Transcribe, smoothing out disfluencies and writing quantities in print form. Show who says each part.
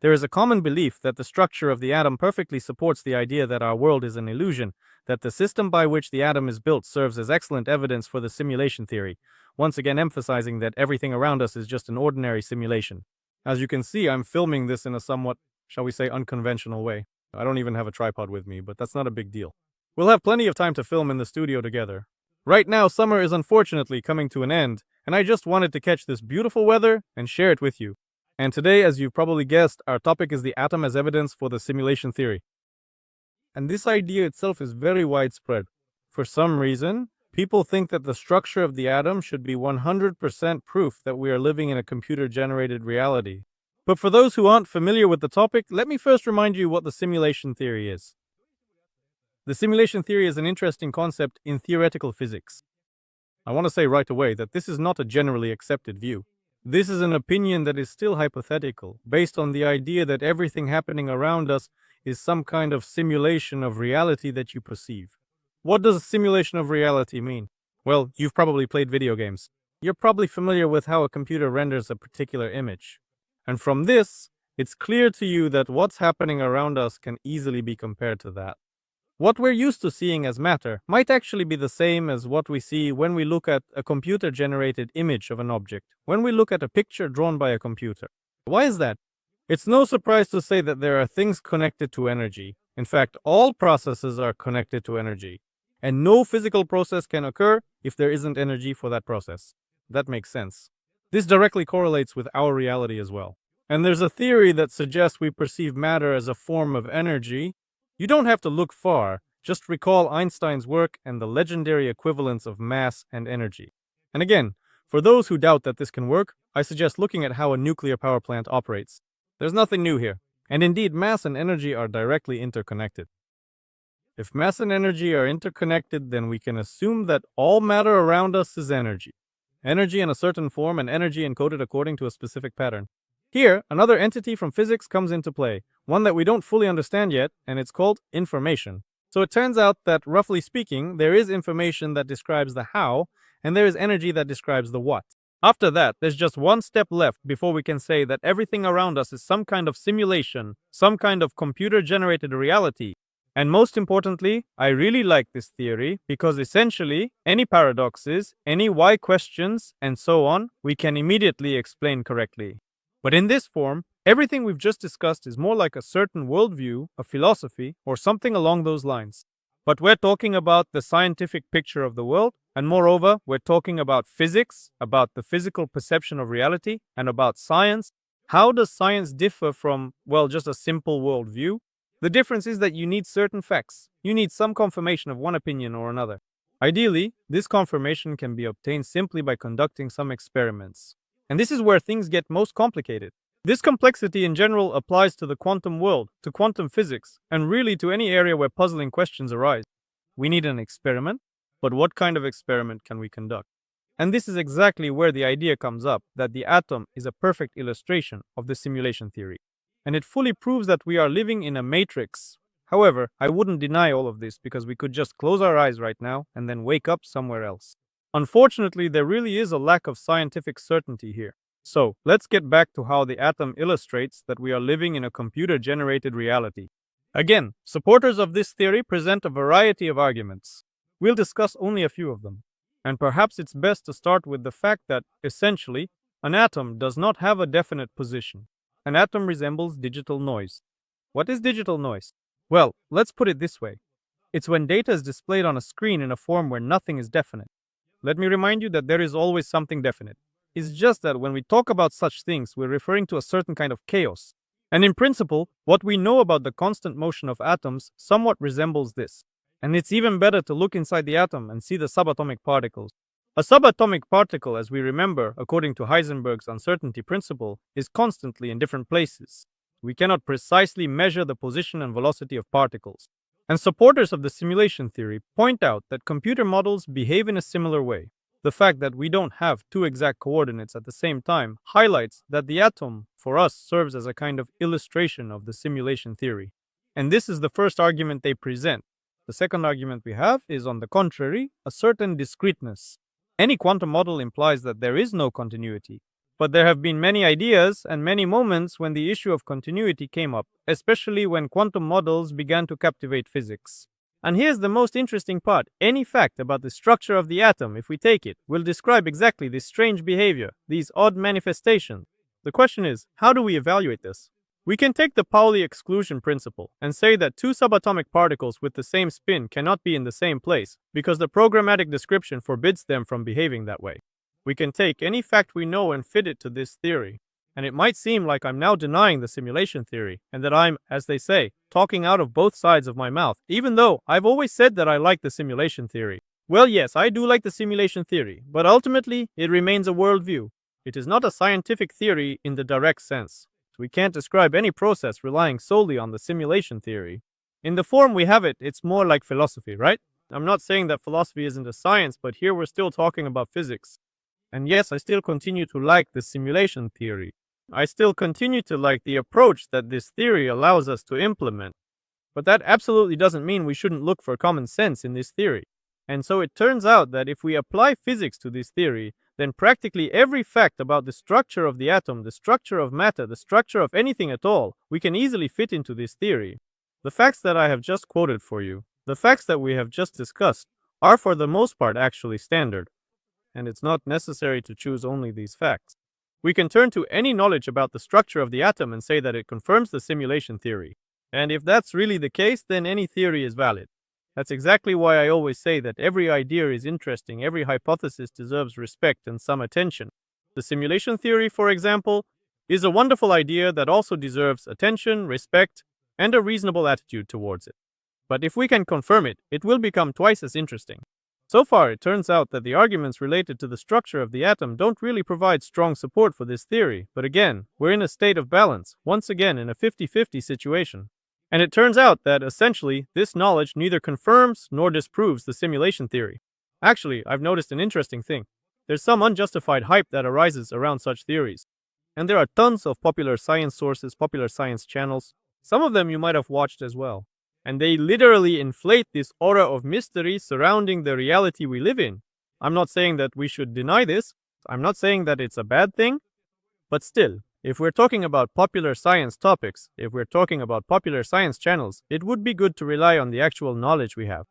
Speaker 1: There is a common belief that the structure of the atom perfectly supports the idea that our world is an illusion, that the system by which the atom is built serves as excellent evidence for the simulation theory, once again emphasizing that everything around us is just an ordinary simulation. As you can see, I'm filming this in a somewhat, shall we say, unconventional way. I don't even have a tripod with me, but that's not a big deal. We'll have plenty of time to film in the studio together. Right now, summer is unfortunately coming to an end, and I just wanted to catch this beautiful weather and share it with you. And today, as you've probably guessed, our topic is the atom as evidence for the simulation theory. And this idea itself is very widespread. For some reason, people think that the structure of the atom should be 100% proof that we are living in a computer-generated reality. But for those who aren't familiar with the topic, let me first remind you what the simulation theory is. The simulation theory is an interesting concept in theoretical physics. I want to say right away that this is not a generally accepted view. This is an opinion that is still hypothetical, based on the idea that everything happening around us is some kind of simulation of reality that you perceive. What does a simulation of reality mean? Well, you've probably played video games. You're probably familiar with how a computer renders a particular image. And from this, it's clear to you that what's happening around us can easily be compared to that. What we're used to seeing as matter might actually be the same as what we see when we look at a computer-generated image of an object, when we look at a picture drawn by a computer. Why is that? It's no surprise to say that there are things connected to energy. In fact, all processes are connected to energy. And no physical process can occur if there isn't energy for that process. That makes sense. This directly correlates with our reality as well. And there's a theory that suggests we perceive matter as a form of energy. You don't have to look far, just recall Einstein's work and the legendary equivalence of mass and energy. And again, for those who doubt that this can work, I suggest looking at how a nuclear power plant operates. There's nothing new here, and indeed mass and energy are directly interconnected. If mass and energy are interconnected, then we can assume that all matter around us is energy. Energy in a certain form and energy encoded according to a specific pattern. Here, another entity from physics comes into play, one that we don't fully understand yet, and it's called information. So it turns out that, roughly speaking, there is information that describes the how, and there is energy that describes the what. After that, there's just one step left before we can say that everything around us is some kind of simulation, some kind of computer-generated reality. And most importantly, I really like this theory because essentially, any paradoxes, any why questions, and so on, we can immediately explain correctly. But in this form, everything we've just discussed is more like a certain worldview, a philosophy, or something along those lines. But we're talking about the scientific picture of the world, and moreover, we're talking about physics, about the physical perception of reality, and about science. How does science differ from, well, just a simple worldview? The difference is that you need certain facts. You need some confirmation of one opinion or another. Ideally, this confirmation can be obtained simply by conducting some experiments. And this is where things get most complicated. This complexity in general applies to the quantum world, to quantum physics, and really to any area where puzzling questions arise. We need an experiment, but what kind of experiment can we conduct? And this is exactly where the idea comes up that the atom is a perfect illustration of the simulation theory. And it fully proves that we are living in a matrix. However, I wouldn't deny all of this because we could just close our eyes right now and then wake up somewhere else. Unfortunately, there really is a lack of scientific certainty here. So, let's get back to how the atom illustrates that we are living in a computer-generated reality. Again, supporters of this theory present a variety of arguments. We'll discuss only a few of them. And perhaps it's best to start with the fact that, essentially, an atom does not have a definite position. An atom resembles digital noise. What is digital noise? Well, let's put it this way. It's when data is displayed on a screen in a form where nothing is definite. Let me remind you that there is always something definite. It's just that when we talk about such things, we're referring to a certain kind of chaos. And in principle, what we know about the constant motion of atoms somewhat resembles this. And it's even better to look inside the atom and see the subatomic particles. A subatomic particle, as we remember, according to Heisenberg's uncertainty principle, is constantly in different places. We cannot precisely measure the position and velocity of particles. And supporters of the simulation theory point out that computer models behave in a similar way. The fact that we don't have two exact coordinates at the same time highlights that the atom, for us, serves as a kind of illustration of the simulation theory. And this is the first argument they present. The second argument we have is, on the contrary, a certain discreteness. Any quantum model implies that there is no continuity. But there have been many ideas and many moments when the issue of continuity came up, especially when quantum models began to captivate physics. And here's the most interesting part. Any fact about the structure of the atom, if we take it, will describe exactly this strange behavior, these odd manifestations. The question is, how do we evaluate this? We can take the Pauli exclusion principle and say that two subatomic particles with the same spin cannot be in the same place because the programmatic description forbids them from behaving that way. We can take any fact we know and fit it to this theory. And it might seem like I'm now denying the simulation theory and that I'm, as they say, talking out of both sides of my mouth, even though I've always said that I like the simulation theory. Well, yes, I do like the simulation theory, but ultimately it remains a worldview. It is not a scientific theory in the direct sense. We can't describe any process relying solely on the simulation theory. In the form we have it, it's more like philosophy, right? I'm not saying that philosophy isn't a science, but here we're still talking about physics. And yes, I still continue to like the simulation theory. I still continue to like the approach that this theory allows us to implement. But that absolutely doesn't mean we shouldn't look for common sense in this theory. And so it turns out that if we apply physics to this theory, then practically every fact about the structure of the atom, the structure of matter, the structure of anything at all, we can easily fit into this theory. The facts that I have just quoted for you, the facts that we have just discussed, are for the most part actually standard. And it's not necessary to choose only these facts. We can turn to any knowledge about the structure of the atom and say that it confirms the simulation theory. And if that's really the case, then any theory is valid. That's exactly why I always say that every idea is interesting, every hypothesis deserves respect and some attention. The simulation theory, for example, is a wonderful idea that also deserves attention, respect, and a reasonable attitude towards it. But if we can confirm it, it will become twice as interesting. So far, it turns out that the arguments related to the structure of the atom don't really provide strong support for this theory, but again, we're in a state of balance, once again in a 50-50 situation. And it turns out that, essentially, this knowledge neither confirms nor disproves the simulation theory. Actually, I've noticed an interesting thing. There's some unjustified hype that arises around such theories. And there are tons of popular science sources, popular science channels. Some of them you might have watched as well. And they literally inflate this aura of mystery surrounding the reality we live in. I'm not saying that we should deny this. I'm not saying that it's a bad thing. But still, if we're talking about popular science topics, if we're talking about popular science channels, it would be good to rely on the actual knowledge we have.